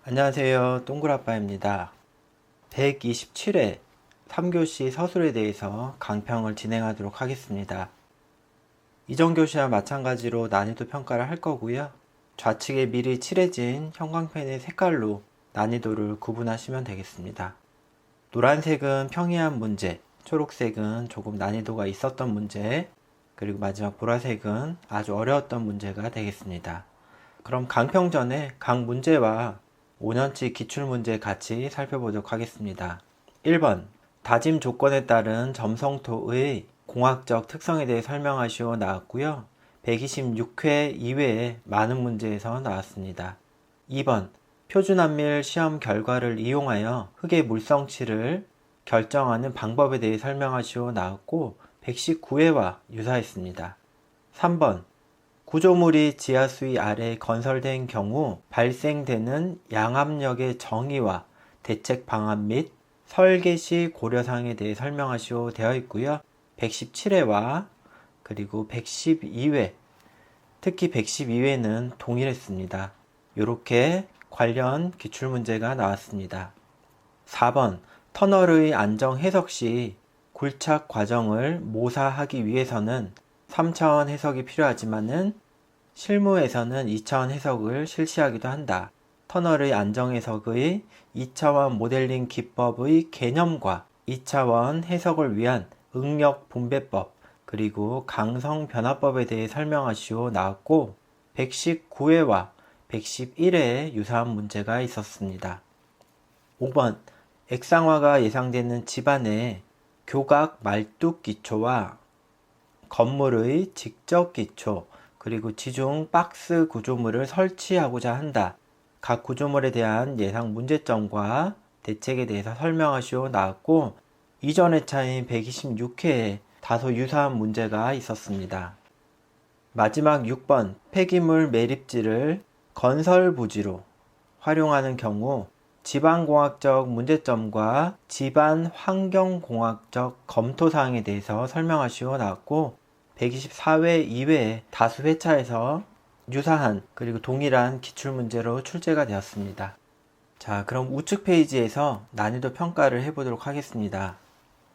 안녕하세요. 동굴아빠입니다. 127회 3교시 서술에 대해서 강평을 진행하도록 하겠습니다. 이전 교시와 마찬가지로 난이도 평가를 할 거고요. 좌측에 미리 칠해진 형광펜의 색깔로 난이도를 구분하시면 되겠습니다. 노란색은 평이한 문제, 초록색은 조금 난이도가 있었던 문제, 그리고 마지막 보라색은 아주 어려웠던 문제가 되겠습니다. 그럼 강평 전에 각 문제와 5년치 기출문제 같이 살펴보도록 하겠습니다. 1번 다짐 조건에 따른 점성토의 공학적 특성에 대해 설명하시오 나왔고요. 126회 이외에 많은 문제에서 나왔습니다. 2번 표준안밀 시험 결과를 이용하여 흙의 물성치를 결정하는 방법에 대해 설명하시오 나왔고 119회와 유사했습니다. 3번 구조물이 지하수위 아래 건설된 경우 발생되는 양압력의 정의와 대책 방안 및 설계 시 고려사항에 대해 설명하시오 되어 있고요. 117회와 그리고 112회, 특히 112회는 동일했습니다. 이렇게 관련 기출문제가 나왔습니다. 4번 터널의 안정 해석 시 굴착 과정을 모사하기 위해서는 3차원 해석이 필요하지만은 실무에서는 2차원 해석을 실시하기도 한다. 터널의 안정 해석의 2차원 모델링 기법의 개념과 2차원 해석을 위한 응력 분배법 그리고 강성 변화법에 대해 설명하시오 나왔고 119회와 111회에 유사한 문제가 있었습니다. 5번 액상화가 예상되는 집안의 교각 말뚝 기초와 건물의 직접 기초 그리고 지중 박스 구조물을 설치하고자 한다. 각 구조물에 대한 예상 문제점과 대책에 대해서 설명하시오 나왔고 이전 회차인 126회에 다소 유사한 문제가 있었습니다. 마지막 6번 폐기물 매립지를 건설 부지로 활용하는 경우 집안공학적 문제점과 집안 환경공학적 검토사항에 대해서 설명하시오 나왔고 124회 이외에 다수 회차에서 유사한 그리고 동일한 기출문제로 출제가 되었습니다. 자, 그럼 우측 페이지에서 난이도 평가를 해보도록 하겠습니다.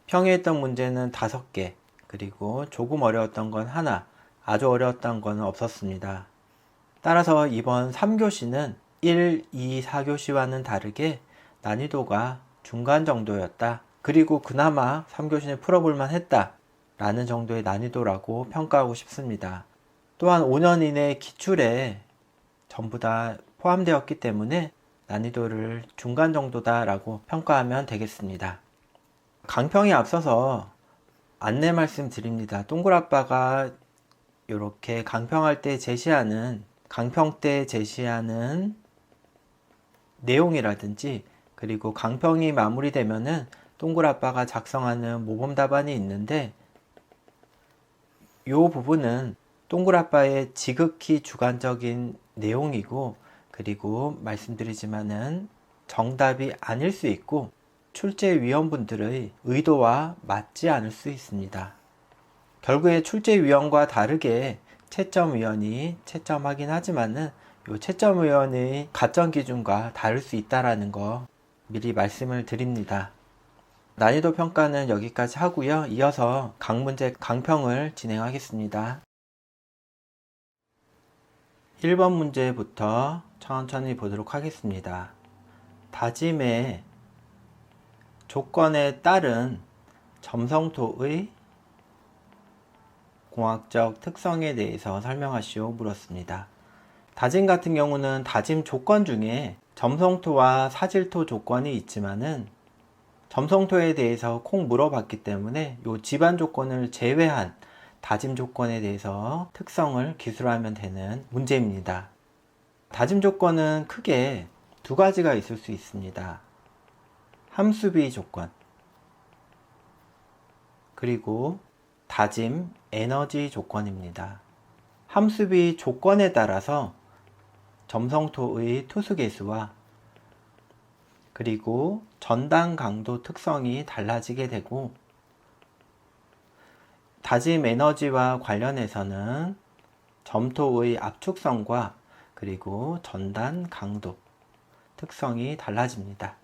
평이했던 문제는 5개, 그리고 조금 어려웠던 건 하나, 아주 어려웠던 건 없었습니다. 따라서 이번 3교시는 1, 2, 4교시와는 다르게 난이도가 중간 정도였다. 그리고 그나마 3교시는 풀어볼만 했다. 라는 정도의 난이도라고 평가하고 싶습니다. 또한 5년 이내 기출에 전부 다 포함되었기 때문에 난이도를 중간 정도다 라고 평가하면 되겠습니다. 강평에 앞서서 안내 말씀 드립니다. 동굴아빠가 이렇게 강평할 때 제시하는 강평 때 제시하는 내용이라든지 그리고 강평이 마무리되면은 동굴아빠가 작성하는 모범 답안이 있는데 이 부분은 동굴아빠의 지극히 주관적인 내용이고 그리고 말씀드리지만은 정답이 아닐 수 있고 출제위원분들의 의도와 맞지 않을 수 있습니다. 결국에 출제위원과 다르게 채점위원이 채점하긴 하지만은 이 채점위원의 가점 기준과 다를 수 있다라는 거 미리 말씀을 드립니다. 난이도 평가는 여기까지 하고요. 이어서 각 문제 강평을 진행하겠습니다. 1번 문제부터 천천히 보도록 하겠습니다. 다짐의 조건에 따른 점성토의 공학적 특성에 대해서 설명하시오 물었습니다. 다짐 같은 경우는 다짐 조건 중에 점성토와 사질토 조건이 있지만은 점성토에 대해서 콩 물어봤기 때문에 이 집안 조건을 제외한 다짐 조건에 대해서 특성을 기술하면 되는 문제입니다. 다짐 조건은 크게 두 가지가 있을 수 있습니다. 함수비 조건 그리고 다짐 에너지 조건입니다. 함수비 조건에 따라서 점성토의 투수계수와 그리고 전단 강도 특성이 달라지게 되고 다짐 에너지와 관련해서는 점토의 압축성과 그리고 전단 강도, 특성이 달라집니다.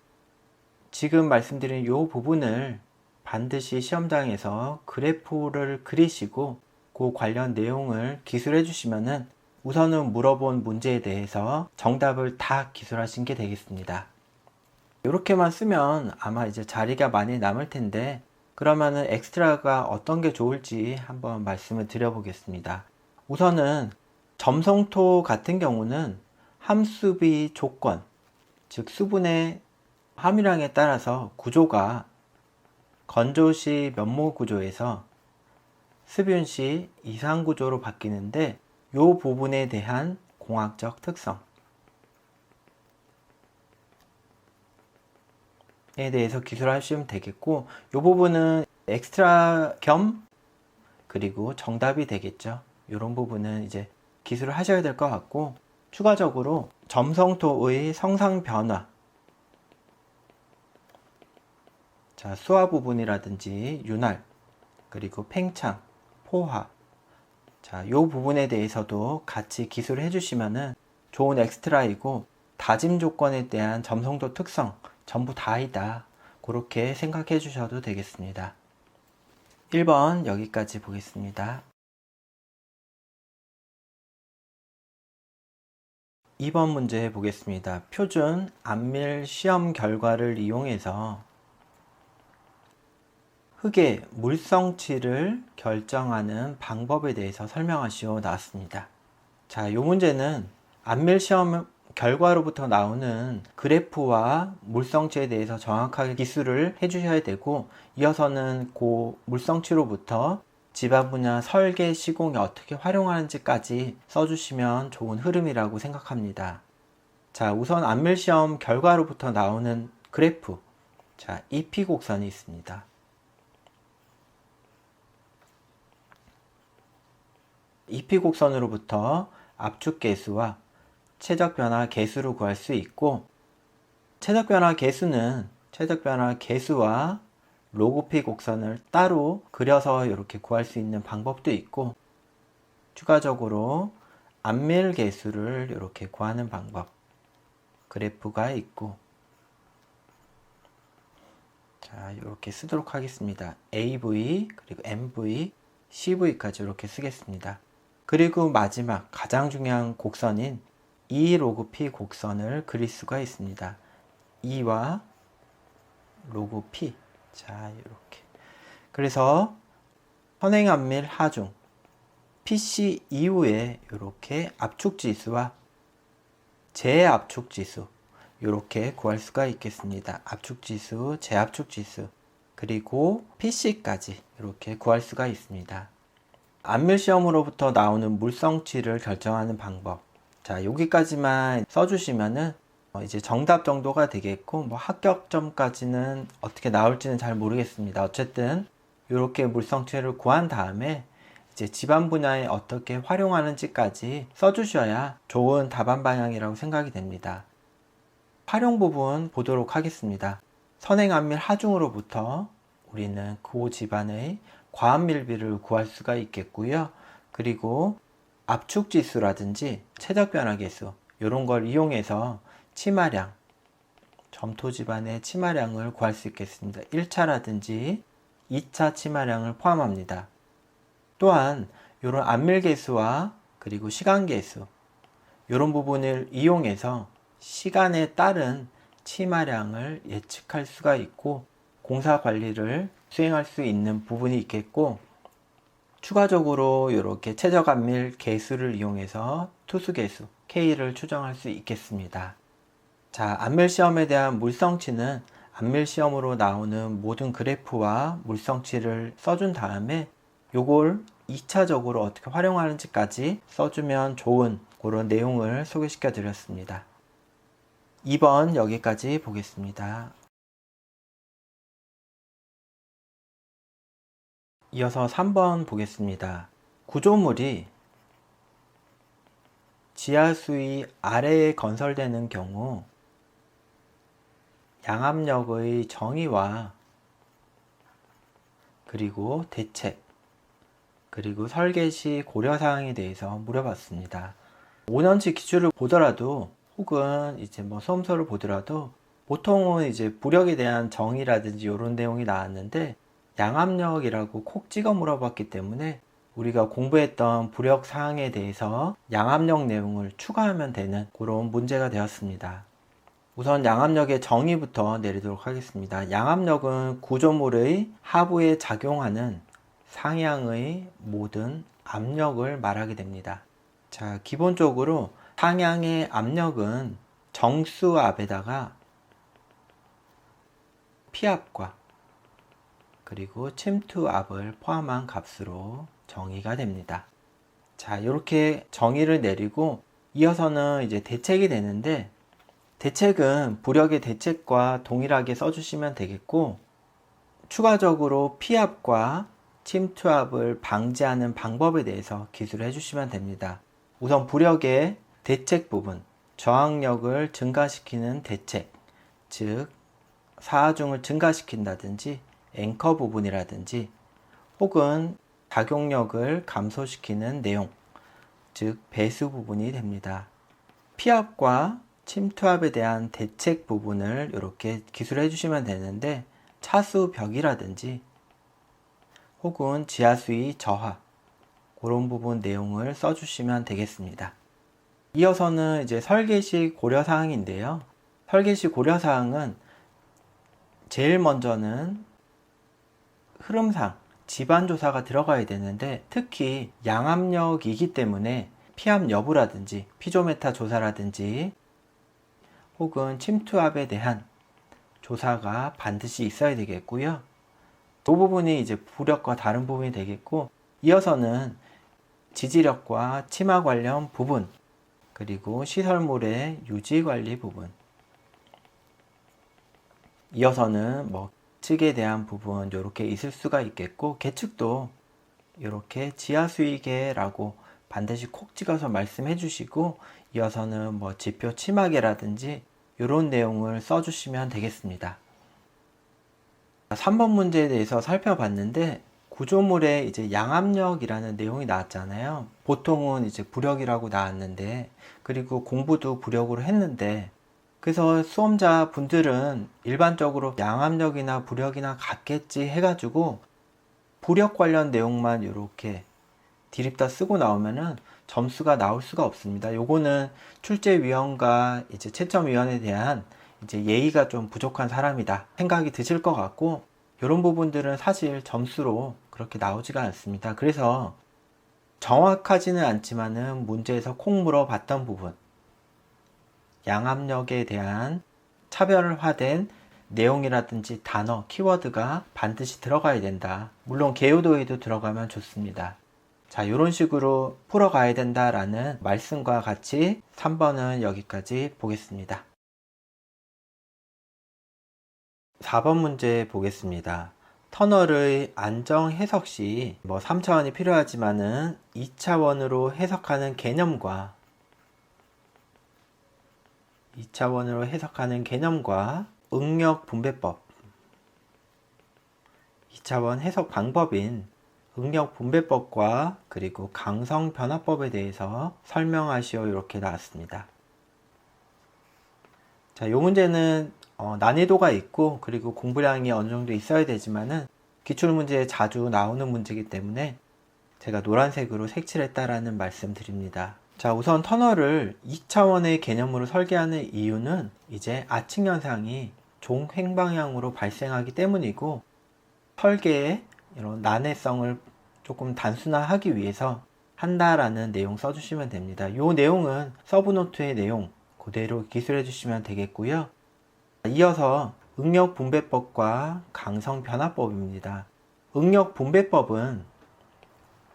지금 말씀드린 이 부분을 반드시 시험장에서 그래프를 그리시고 그 관련 내용을 기술해 주시면은 우선은 물어본 문제에 대해서 정답을 다 기술하신 게 되겠습니다. 이렇게만 쓰면 아마 이제 자리가 많이 남을 텐데, 그러면은 엑스트라가 어떤 게 좋을지 한번 말씀을 드려보겠습니다. 우선은 점성토 같은 경우는 함수비 조건, 즉 수분의 함유량에 따라서 구조가 건조시 면모 구조에서 습윤시 이상 구조로 바뀌는데, 이 부분에 대한 공학적 특성에 대해서 기술하시면 되겠고, 이 부분은 엑스트라 겸 그리고 정답이 되겠죠. 이런 부분은 이제 기술을 하셔야 될 것 같고, 추가적으로 점성토의 성상 변화, 자, 수화 부분이라든지 윤활, 그리고 팽창, 포화, 자, 이 부분에 대해서도 같이 기술을 해주시면은 좋은 엑스트라이고, 다짐 조건에 대한 점성도 특성 전부 다이다, 그렇게 생각해 주셔도 되겠습니다. 1번 여기까지 보겠습니다. 2번 문제 보겠습니다. 표준 안밀 시험 결과를 이용해서 흙의 물성치를 결정하는 방법에 대해서 설명하시오 나왔습니다. 자, 이 문제는 안밀 시험 결과로부터 나오는 그래프와 물성치에 대해서 정확하게 기술을 해주셔야 되고, 이어서는 그 물성치로부터 집안 분야 설계 시공에 어떻게 활용하는지까지 써주시면 좋은 흐름이라고 생각합니다. 자, 우선 안밀 시험 결과로부터 나오는 그래프, 자, EP 곡선이 있습니다. EP 곡선으로부터 압축 계수와 최적 변화 계수를 구할 수 있고, 최적 변화 계수는 최적 변화 계수와 로그 P 곡선을 따로 그려서 이렇게 구할 수 있는 방법도 있고, 추가적으로 안밀 계수를 이렇게 구하는 방법, 그래프가 있고, 자, 이렇게 쓰도록 하겠습니다. AV, 그리고 MV, CV까지 이렇게 쓰겠습니다. 그리고 마지막 가장 중요한 곡선인 E 로그 P 곡선을 그릴 수가 있습니다. E와 로그 P. 자, 이렇게. 그래서 선행안밀 하중 PC 이후에 이렇게 압축지수와 재압축지수 이렇게 구할 수가 있겠습니다. 압축지수, 재압축지수, 그리고 PC까지 이렇게 구할 수가 있습니다. 안밀 시험으로부터 나오는 물성치를 결정하는 방법, 자, 여기까지만 써주시면은 이제 정답 정도가 되겠고, 뭐 합격점까지는 어떻게 나올지는 잘 모르겠습니다. 어쨌든 이렇게 물성치를 구한 다음에 이제 집안 분야에 어떻게 활용하는지까지 써주셔야 좋은 답안 방향이라고 생각이 됩니다. 활용 부분 보도록 하겠습니다. 선행안밀 하중으로부터 우리는 그 집안의 과합밀비를 구할 수가 있겠고요. 그리고 압축지수라든지 최적변화계수 이런 걸 이용해서 치마량, 점토 집안의 치마량을 구할 수 있겠습니다. 1차라든지 2차 치마량을 포함합니다. 또한 이런 안밀계수와 그리고 시간계수 이런 부분을 이용해서 시간에 따른 치마량을 예측할 수가 있고, 공사 관리를 수행할 수 있는 부분이 있겠고, 추가적으로 이렇게 최저감밀 계수를 이용해서 투수계수 K를 추정할 수 있겠습니다. 자, 안밀 시험에 대한 물성치는 안밀 시험으로 나오는 모든 그래프와 물성치를 써준 다음에 요걸 2차적으로 어떻게 활용하는지까지 써주면 좋은 그런 내용을 소개시켜 드렸습니다. 2번 여기까지 보겠습니다. 이어서 3번 보겠습니다. 구조물이 지하수위 아래에 건설되는 경우 양압력의 정의와 그리고 대책, 그리고 설계 시 고려사항에 대해서 물어봤습니다. 5년치 기출을 보더라도 혹은 이제 뭐 수험서를 보더라도 보통은 이제 부력에 대한 정의라든지 이런 내용이 나왔는데 양압력이라고 콕 찍어 물어봤기 때문에 우리가 공부했던 부력 사항에 대해서 양압력 내용을 추가하면 되는 그런 문제가 되었습니다. 우선 양압력의 정의부터 내리도록 하겠습니다. 양압력은 구조물의 하부에 작용하는 상향의 모든 압력을 말하게 됩니다. 자, 기본적으로 상향의 압력은 정수압에다가 피압과 그리고 침투압을 포함한 값으로 정의가 됩니다. 자, 이렇게 정의를 내리고 이어서는 이제 대책이 되는데 대책은 부력의 대책과 동일하게 써주시면 되겠고 추가적으로 피압과 침투압을 방지하는 방법에 대해서 기술을 해주시면 됩니다. 우선 부력의 대책 부분, 저항력을 증가시키는 대책, 즉 사하중을 증가시킨다든지 앵커 부분이라든지 혹은 작용력을 감소시키는 내용, 즉 배수 부분이 됩니다. 피압과 침투압에 대한 대책 부분을 이렇게 기술해 주시면 되는데 차수 벽이라든지 혹은 지하수의 저하 그런 부분 내용을 써주시면 되겠습니다. 이어서는 이제 설계시 고려사항인데요. 설계시 고려사항은 제일 먼저는 흐름상 지반조사가 들어가야 되는데 특히 양압력이기 때문에 피압 여부라든지 피조메타 조사라든지 혹은 침투압에 대한 조사가 반드시 있어야 되겠고요. 그 부분이 이제 부력과 다른 부분이 되겠고 이어서는 지지력과 치마 관련 부분 그리고 시설물의 유지 관리 부분 이어서는 뭐 측에 대한 부분 이렇게 있을 수가 있겠고 계측도 이렇게 지하수위계라고 반드시 콕 찍어서 말씀해 주시고 이어서는 뭐 지표 치마계라든지 이런 내용을 써주시면 되겠습니다. 3번 문제에 대해서 살펴봤는데 구조물에 이제 양압력이라는 내용이 나왔잖아요. 보통은 이제 부력이라고 나왔는데 그리고 공부도 부력으로 했는데 그래서 수험자 분들은 일반적으로 양압력이나 부력이나 같겠지 해가지고 부력 관련 내용만 이렇게 디립다 쓰고 나오면은 점수가 나올 수가 없습니다. 요거는 출제위원과 이제 채점위원에 대한 이제 예의가 좀 부족한 사람이다 생각이 드실 것 같고 이런 부분들은 사실 점수로 그렇게 나오지가 않습니다. 그래서 정확하지는 않지만은 문제에서 콕 물어봤던 부분 양압력에 대한 차별화된 내용이라든지 단어, 키워드가 반드시 들어가야 된다. 물론 개요도에도 들어가면 좋습니다. 자, 이런 식으로 풀어가야 된다라는 말씀과 같이 3번은 여기까지 보겠습니다. 4번 문제 보겠습니다. 터널의 안정 해석 시 3차원이 필요하지만은 2차원으로 해석하는 개념과 2차원으로 해석하는 개념과 응력 분배법 2차원 해석 방법인 응력 분배법과 그리고 강성 변화법에 대해서 설명하시오 이렇게 나왔습니다. 자, 이 문제는 난이도가 있고 그리고 공부량이 어느 정도 있어야 되지만은 기출문제에 자주 나오는 문제이기 때문에 제가 노란색으로 색칠했다라는 말씀 드립니다. 자, 우선 터널을 2차원의 개념으로 설계하는 이유는 이제 아칭 현상이 종횡방향으로 발생하기 때문이고 설계의 이런 난해성을 조금 단순화하기 위해서 한다라는 내용 써주시면 됩니다. 이 내용은 서브노트의 내용 그대로 기술해 주시면 되겠고요. 이어서 응력 분배법과 강성 변화법입니다. 응력 분배법은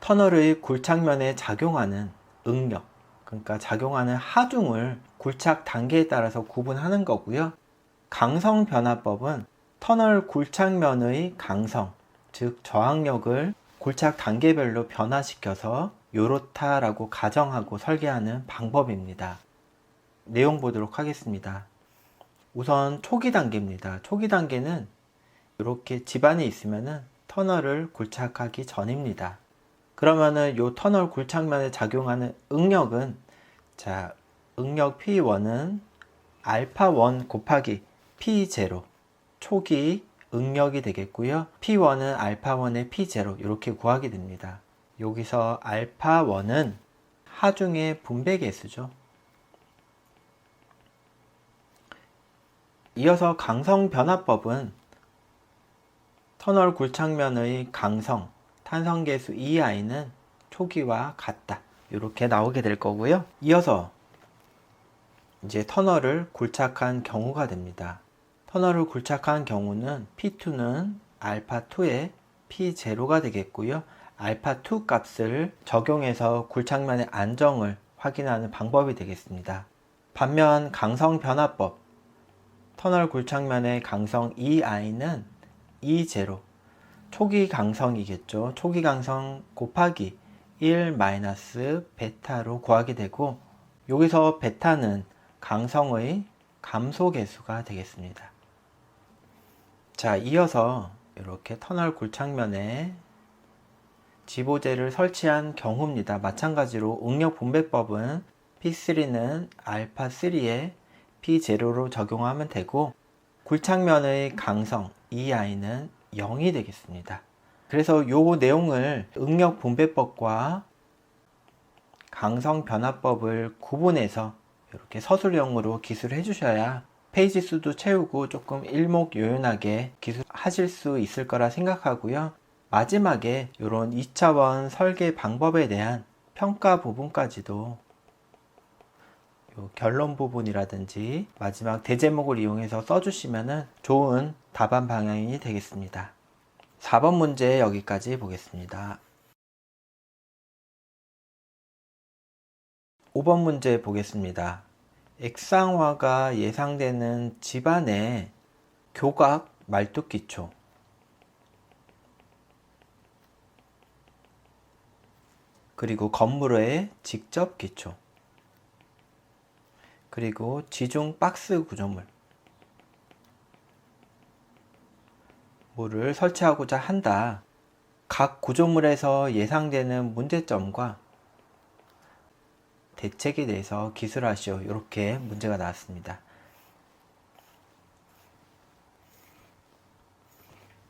터널의 굴착면에 작용하는 응력, 그러니까 작용하는 하중을 굴착 단계에 따라서 구분하는 거고요. 강성 변화법은 터널 굴착면의 강성, 즉 저항력을 굴착 단계별로 변화시켜서 요렇다라고 가정하고 설계하는 방법입니다. 내용 보도록 하겠습니다. 우선 초기 단계입니다. 초기 단계는 이렇게 지반이 있으면은 터널을 굴착하기 전입니다. 그러면은 이 터널 굴착면에 작용하는 응력은 자, 응력 P1은 알파1 곱하기 P0 초기 응력이 되겠고요. P1은 알파1의 P0 이렇게 구하게 됩니다. 여기서 알파1은 하중의 분배 계수죠. 이어서 강성 변화법은 터널 굴착면의 강성, 탄성계수 EI는 초기와 같다. 이렇게 나오게 될 거고요. 이어서 이제 터널을 굴착한 경우가 됩니다. 터널을 굴착한 경우는 P2는 알파2의 P0가 되겠고요. 알파2 값을 적용해서 굴착면의 안정을 확인하는 방법이 되겠습니다. 반면 강성 변화법, 터널 굴착면의 강성 EI는 E0, 초기 강성이겠죠. 초기 강성 곱하기 1 마이너스 베타로 구하게 되고, 여기서 베타는 강성의 감소 계수가 되겠습니다. 자, 이어서 이렇게 터널 굴착면에 지보제를 설치한 경우입니다. 마찬가지로 응력 분배법은 P3는 알파3에 P0로 적용하면 되고, 굴착면의 강성 EI는 0이 되겠습니다. 그래서 이 내용을 응력 분배법과 강성 변화법을 구분해서 이렇게 서술형으로 기술해 주셔야 페이지 수도 채우고 조금 일목요연하게 기술하실 수 있을 거라 생각하고요. 마지막에 이런 2차원 설계 방법에 대한 평가 부분까지도 요 결론 부분이라든지 마지막 대제목을 이용해서 써주시면 좋은 답안 방향이 되겠습니다. 4번 문제 여기까지 보겠습니다. 5번 문제 보겠습니다. 액상화가 예상되는 집안의 교각 말뚝기초, 그리고 건물의 직접 기초, 그리고 지중 박스 구조물 를 설치하고자 한다. 각 구조물에서 예상되는 문제점과 대책에 대해서 기술하시오. 이렇게 문제가 나왔습니다.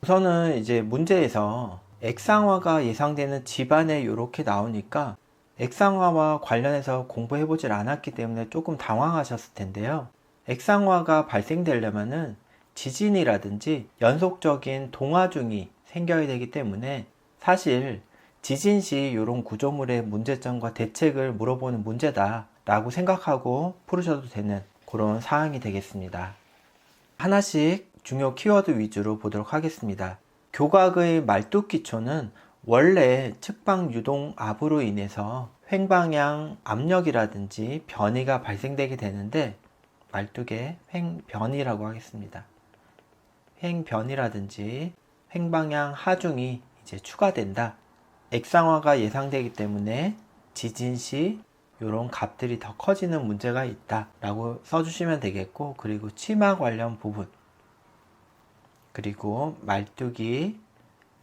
우선은 이제 문제에서 액상화가 예상되는 집안에 이렇게 나오니까 액상화와 관련해서 공부해보질 않았기 때문에 조금 당황하셨을 텐데요. 액상화가 발생되려면은 지진이라든지 연속적인 동화중이 생겨야 되기 때문에 사실 지진 시 이런 구조물의 문제점과 대책을 물어보는 문제다 라고 생각하고 풀으셔도 되는 그런 사항이 되겠습니다. 하나씩 중요 키워드 위주로 보도록 하겠습니다. 교각의 말뚝기초는 원래 측방 유동압으로 인해서 횡방향 압력이라든지 변이가 발생되게 되는데 말뚝의 횡변이라고 하겠습니다. 횡변이라든지 횡방향 하중이 이제 추가된다. 액상화가 예상되기 때문에 지진 시 이런 값들이 더 커지는 문제가 있다 라고 써주시면 되겠고, 그리고 치마 관련 부분, 그리고 말뚝이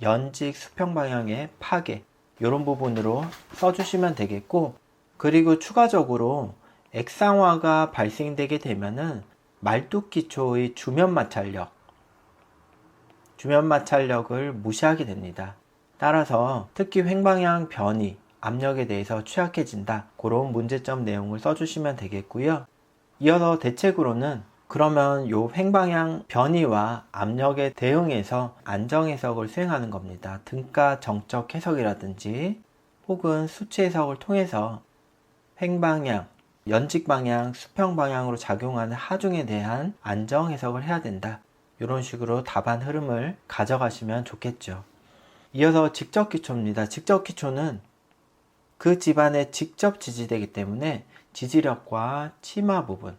연직 수평 방향의 파괴 이런 부분으로 써주시면 되겠고, 그리고 추가적으로 액상화가 발생되게 되면은 말뚝 기초의 주면 마찰력을 무시하게 됩니다. 따라서 특히 횡방향 변이, 압력에 대해서 취약해진다. 그런 문제점 내용을 써주시면 되겠고요. 이어서 대책으로는 그러면 요 횡방향 변이와 압력에 대응해서 안정 해석을 수행하는 겁니다. 등가 정적 해석이라든지 혹은 수치 해석을 통해서 횡방향, 연직 방향, 수평 방향으로 작용하는 하중에 대한 안정 해석을 해야 된다. 이런 식으로 답안 흐름을 가져가시면 좋겠죠. 이어서 직접 기초입니다. 직접 기초는 그 집안에 직접 지지되기 때문에 지지력과 치마 부분,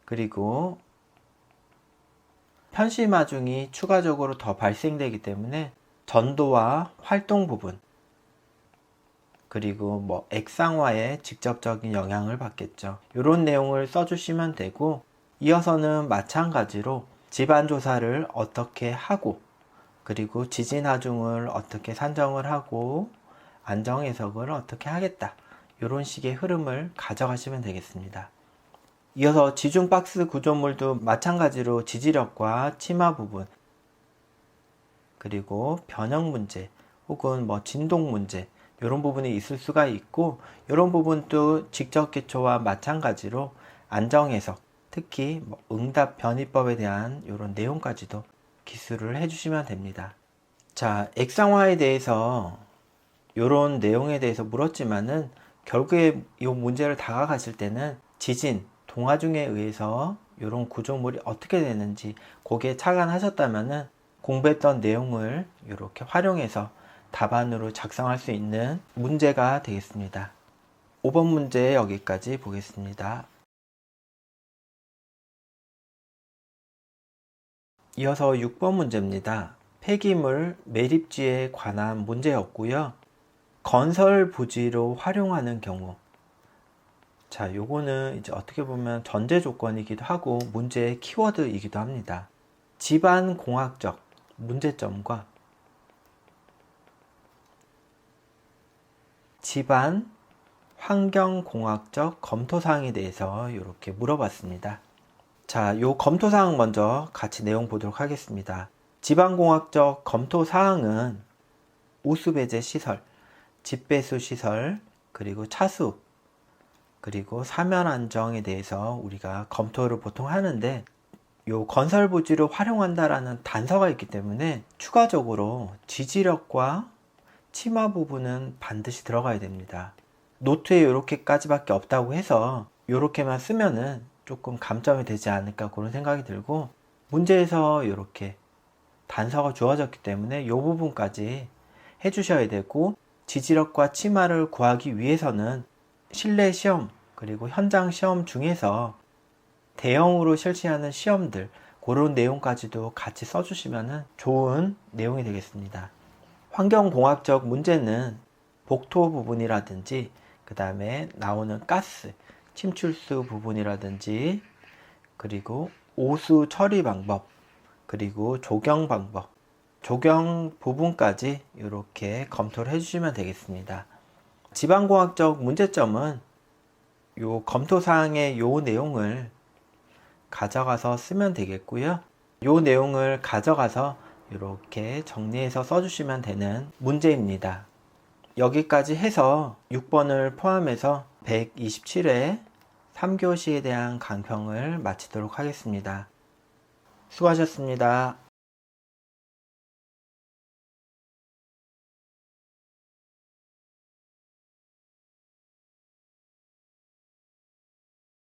그리고 편심하중이 추가적으로 더 발생되기 때문에 전도와 활동 부분, 그리고 액상화에 직접적인 영향을 받겠죠. 이런 내용을 써주시면 되고, 이어서는 마찬가지로 집안 조사를 어떻게 하고, 그리고 지진 하중을 어떻게 산정을 하고 안정 해석을 어떻게 하겠다. 이런 식의 흐름을 가져가시면 되겠습니다. 이어서 지중 박스 구조물도 마찬가지로 지지력과 치마 부분, 그리고 변형 문제 혹은 진동 문제, 이런 부분이 있을 수가 있고, 이런 부분도 직접 기초와 마찬가지로 안정 해석, 특히 응답 변이법에 대한 이런 내용까지도 기술을 해주시면 됩니다. 자, 액상화에 대해서 이런 내용에 대해서 물었지만은 결국에 이 문제를 다가가실 때는 지진, 동화중에 의해서 이런 구조물이 어떻게 되는지 거기에 착안하셨다면은 공부했던 내용을 이렇게 활용해서 답안으로 작성할 수 있는 문제가 되겠습니다. 5번 문제 여기까지 보겠습니다. 이어서 6번 문제입니다. 폐기물 매립지에 관한 문제였고요. 건설 부지로 활용하는 경우. 자, 요거는 이제 어떻게 보면 전제 조건이기도 하고 문제의 키워드이기도 합니다. 집안 공학적 문제점과 집안 환경공학적 검토사항에 대해서 이렇게 물어봤습니다. 자, 요 검토사항 먼저 같이 내용 보도록 하겠습니다. 집안공학적 검토사항은 우수배제 시설, 집배수 시설, 그리고 차수, 그리고 사면 안정에 대해서 우리가 검토를 보통 하는데, 요 건설 부지로 활용한다라는 단서가 있기 때문에 추가적으로 지지력과 치마 부분은 반드시 들어가야 됩니다. 노트에 이렇게까지밖에 없다고 해서 이렇게만 쓰면은 조금 감점이 되지 않을까 그런 생각이 들고, 문제에서 이렇게 단서가 주어졌기 때문에 이 부분까지 해주셔야 되고, 지지력과 치마를 구하기 위해서는 실내 시험 그리고 현장 시험 중에서 대형으로 실시하는 시험들, 그런 내용까지도 같이 써주시면 좋은 내용이 되겠습니다. 환경공학적 문제는 복토 부분이라든지 그 다음에 나오는 가스, 침출수 부분이라든지, 그리고 오수 처리 방법, 그리고 조경 방법, 조경 부분까지 이렇게 검토를 해주시면 되겠습니다. 집안공학적 문제점은 요 검토사항의 요 내용을 가져가서 쓰면 되겠고요. 요 내용을 가져가서 이렇게 정리해서 써주시면 되는 문제입니다. 여기까지 해서 6번을 포함해서 127회 3교시에 대한 강평을 마치도록 하겠습니다. 수고하셨습니다.